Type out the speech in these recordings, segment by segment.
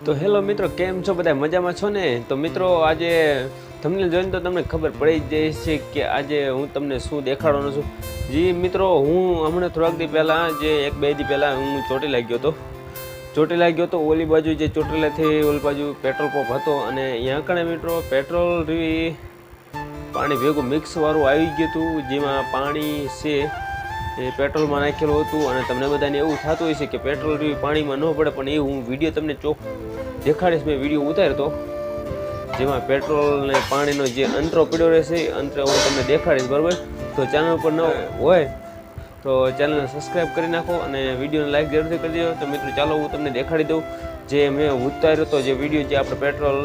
તો હેલો મિત્રો, કેમ છો બધા? મજામાં છો ને? તો મિત્રો આજે થંબનેલ જોઈને તો તમને ખબર પડી જ જાય છે કે આજે હું તમને શું દેખાડવાનો છું. જી મિત્રો, હું હમણાં થોડાક દી પહેલાં એક બે દી પહેલાં હું ચોટીલા ગયો તો ઓલી બાજુ જે ચોટીલાથી ઓલી બાજુ પેટ્રોલ પંપ હતો અને અહીંયા કણે મિત્રો પેટ્રોલ પાણી ભેગું મિક્સવાળું આવી ગયું હતું, જેમાં પાણી છે એ પેટ્રોલમાં નાખેલું હતું. અને તમને બધાને એવું થતું હોય છે કે પેટ્રોલ પાણીમાં ન પડે, પણ એ હું વિડીયો તમને દેખાડીશ. મેં વિડીયો ઉતાર્યો હતો જેમાં પેટ્રોલ ને પાણીનો જે અંતરો પડ્યો રહેશે એ અંતરે હું તમને દેખાડીશ, બરાબર? તો ચેનલ પર ન હોય તો ચેનલને સબસ્ક્રાઈબ કરી નાખો અને વિડીયોને લાઈક જરૂરથી કરી દેજો. તો મિત્રો ચાલો હું તમને દેખાડી દઉં જે મેં ઉતાર્યો હતો, જે વિડીયો જે આપણે પેટ્રોલ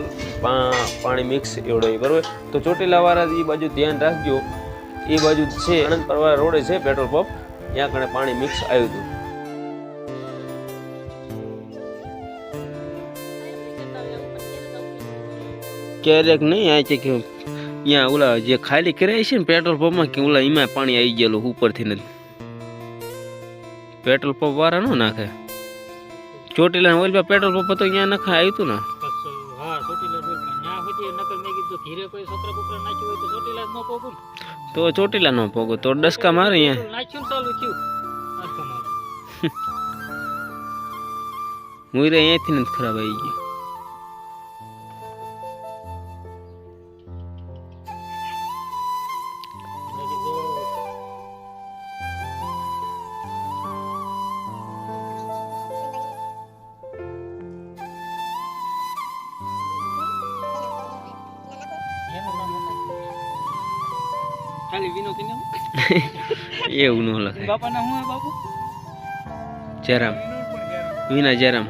પાણી મિક્સ એવડો, બરાબર? તો ચોટીલાવાળા એ બાજુ ધ્યાન રાખજો, એ બાજુ છે આનંદ પરવાર રોડે છે પેટ્રોલ પંપ, ત્યાં કણે પાણી મિક્સ આવ્યું હતું. ક્યારેક નહીં આ છે કે અહીંયા ઓલા જે ખાલી કરાય છે ને પેટ્રોલ પંપમાં, કે ઓલા એમાં પાણી આવી ગયેલું ઉપરથી નથી. પેટ્રોલ પંપ વાળા નો નાખે. ચોટીલા ઓલી પેટ્રોલ પંપ હતો અહીંયા નખા આવ્યું હતું ને. તો ચોટીલા નો પોગો તો ડસકા મારે અહીંયા હું અહીંયાથી નથી ખરાબ આવી ગયું. એવું ન લખાય. બાપા ના હું બાપુ જયરામ, વિના જયરામ,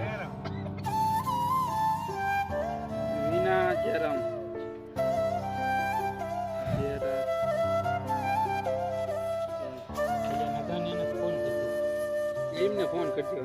એમને ફોન કરજો.